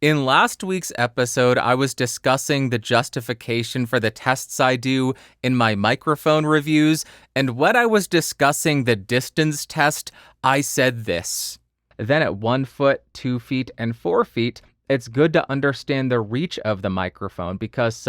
In last week's episode, I was discussing the justification for the tests I do in my microphone reviews, and when I was discussing the distance test, I said this. Then at 1 foot, 2 feet, and 4 feet, it's good to understand the reach of the microphone because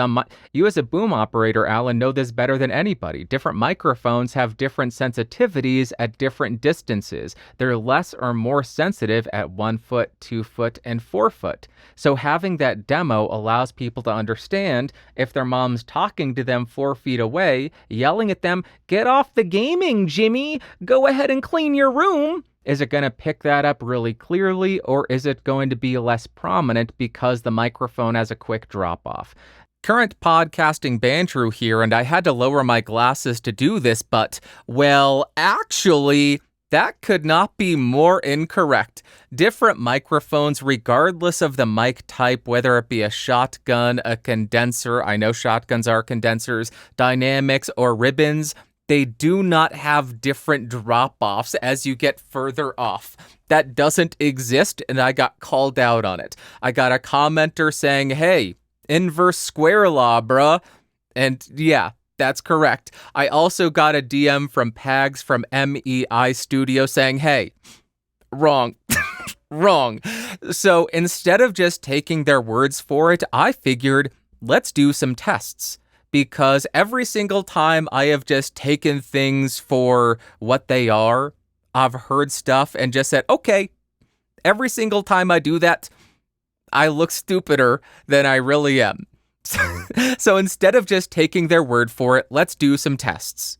you as a boom operator, Alan, know this better than anybody. Different microphones have different sensitivities at different distances. They're less or more sensitive at 1 foot, 2 foot, and 4 foot. So having that demo allows people to understand if their mom's talking to them 4 feet away, yelling at them, "Get off the gaming, Jimmy! Go ahead and clean your room!" Is it going to pick that up really clearly, or is it going to be less prominent because the microphone has a quick drop-off? Current podcasting Bandrew here, and I had to lower my glasses to do this, but, well, actually, that could not be more incorrect. Different microphones, regardless of the mic type, whether it be a shotgun, a condenser, I know shotguns are condensers, dynamics, or ribbons, they do not have different drop-offs as you get further off. That doesn't exist, and I got called out on it. I got a commenter saying, "Hey, inverse square law, bruh." And yeah, that's correct. I also got a DM from Pags from MEI Studio saying, "Hey, wrong." Wrong. So instead of just taking their words for it, I figured, let's do some tests. Because every single time I have just taken things for what they are, I've heard stuff and just said, okay, every single time I do that, I look stupider than I really am. So instead of just taking their word for it, let's do some tests.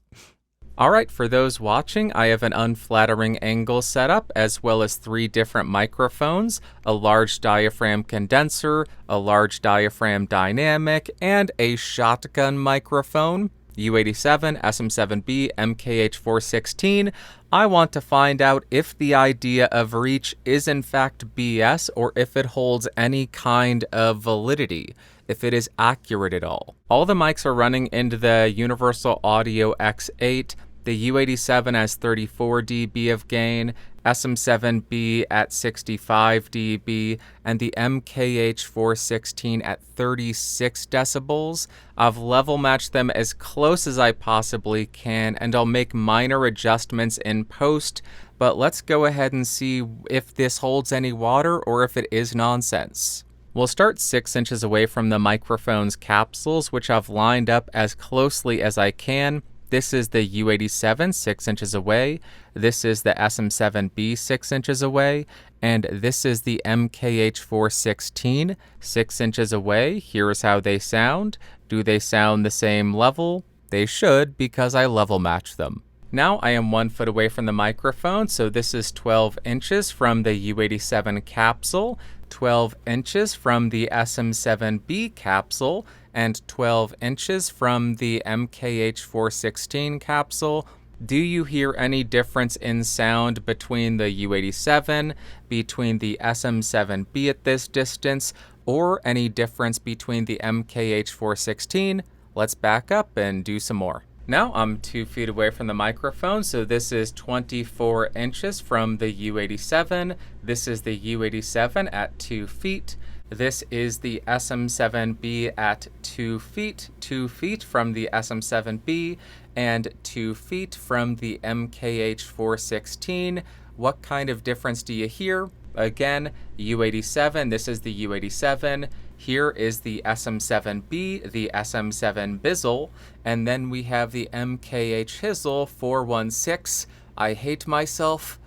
All right, for those watching, I have an unflattering angle set up, as well as 3 different microphones, a large diaphragm condenser, a large diaphragm dynamic, and a shotgun microphone, U87, SM7B, MKH416. I want to find out if the idea of reach is in fact BS or if it holds any kind of validity, if it is accurate at all. All the mics are running into the Universal Audio X8. The U87 has 34 dB of gain, SM7B at 65 dB, and the MKH416 at 36 decibels. I've level matched them as close as I possibly can, and I'll make minor adjustments in post, but let's go ahead and see if this holds any water or if it is nonsense. We'll start 6 inches away from the microphone's capsules, which I've lined up as closely as I can. This is the U87, 6 inches away. This is the SM7B, 6 inches away. And this is the MKH416, 6 inches away. Here's how they sound. Do they sound the same level? They should, because I level match them. Now I am 1 foot away from the microphone, so this is 12 inches from the U87 capsule, 12 inches from the SM7B capsule, and 12 inches from the MKH416 capsule. Do you hear any difference in sound between the U87, between the SM7B at this distance, or any difference between the MKH416? Let's back up and do some more. Now I'm 2 feet away from the microphone, so this is 24 inches from the U87. This is the U87 at 2 feet. This is the SM7B at 2 feet, 2 feet from the SM7B, and 2 feet from the MKH416. What kind of difference do you hear? Again, U87, this is the U87. Here is the SM7B, the SM7 Bizzle, and then we have the MKH Hizzle 416. I hate myself.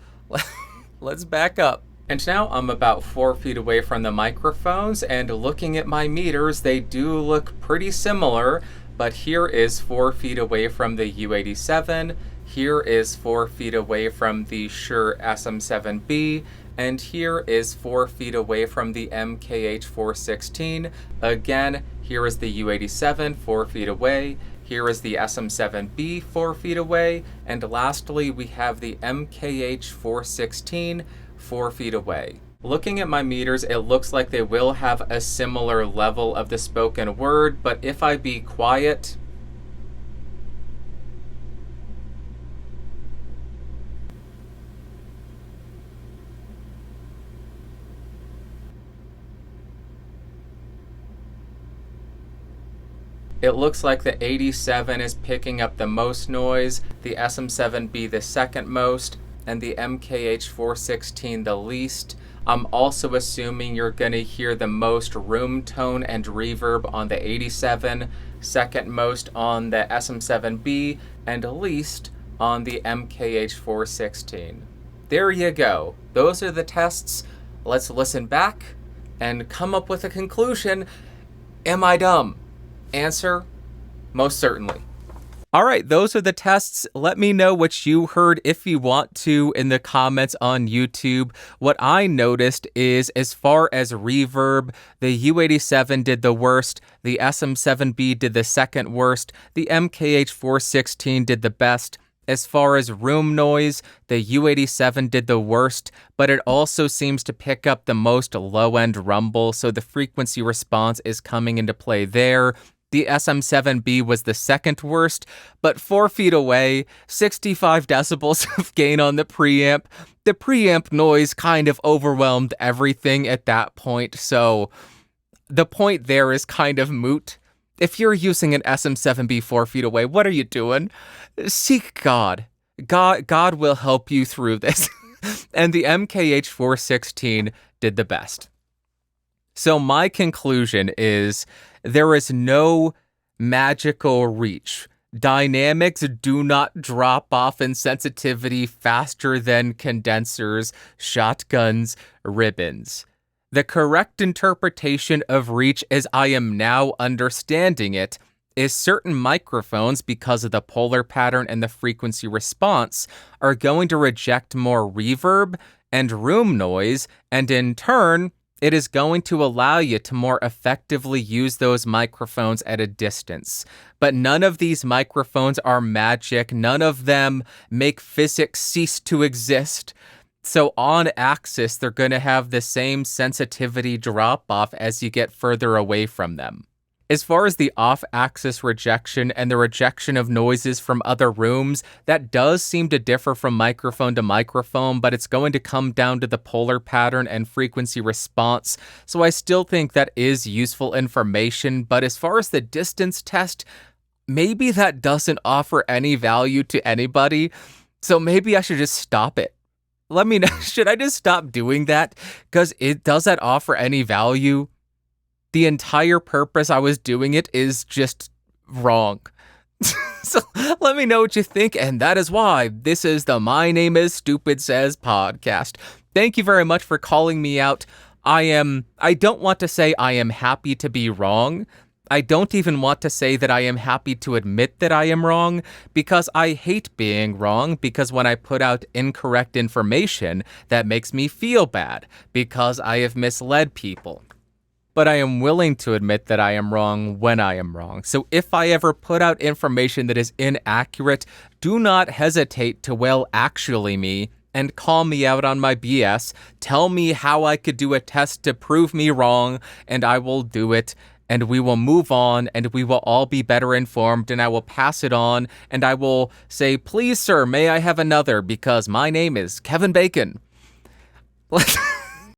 Let's back up. And now I'm about 4 feet away from the microphones, and looking at my meters, they do look pretty similar, but here is 4 feet away from the U87, here is 4 feet away from the Shure SM7B, and here is 4 feet away from the MKH416. Again, here is the U87, 4 feet away. Here is the SM7B, 4 feet away. And lastly, we have the MKH416, 4 feet away. Looking at my meters, it looks like they will have a similar level of the spoken word, but if I be quiet, It looks like the 87 is picking up the most noise, the SM7B the second most, and the MKH416 the least. I'm also assuming you're going to hear the most room tone and reverb on the 87, second most on the SM7B, and least on the MKH416. There you go. Those are the tests. Let's listen back and come up with a conclusion. Am I dumb? Answer, most certainly. All right, those are the tests. Let me know what you heard if you want to in the comments on YouTube. What I noticed is, as far as reverb, the U87 did the worst, the SM7B did the second worst, the MKH416 did the best. As far as room noise, the U87 did the worst, but it also seems to pick up the most low-end rumble, so the frequency response is coming into play there. The SM7B was the second worst, but 4 feet away, 65 decibels of gain on the preamp. The preamp noise kind of overwhelmed everything at that point, so the point there is kind of moot. If you're using an SM7B 4 feet away, what are you doing? Seek God. God will help you through this. And the MKH416 did the best. So my conclusion is there is no magical reach. Dynamics do not drop off in sensitivity faster than condensers, shotguns, ribbons. The correct interpretation of reach, as I am now understanding it, is certain microphones, because of the polar pattern and the frequency response, are going to reject more reverb and room noise, and in turn, it is going to allow you to more effectively use those microphones at a distance. But none of these microphones are magic. None of them make physics cease to exist. So on axis, they're going to have the same sensitivity drop-off as you get further away from them. As far as the off-axis rejection and the rejection of noises from other rooms, that does seem to differ from microphone to microphone, but it's going to come down to the polar pattern and frequency response, so I still think that is useful information. But as far as the distance test, maybe that doesn't offer any value to anybody, so maybe I should just stop it. Let me know, should I just stop doing that? Because does that offer any value? The entire purpose I was doing it is just wrong. So let me know what you think, and that is why this is the My Name is Stupid Says podcast. Thank you very much for calling me out. I don't want to say I am happy to be wrong. I don't even want to say that I am happy to admit that I am wrong, because I hate being wrong, because when I put out incorrect information, that makes me feel bad, because I have misled people. But I am willing to admit that I am wrong when I am wrong. So if I ever put out information that is inaccurate, do not hesitate to actually me and call me out on my BS. Tell me how I could do a test to prove me wrong, and I will do it. And we will move on, and we will all be better informed, and I will pass it on, and I will say, please, sir, may I have another, because my name is Kevin Bacon.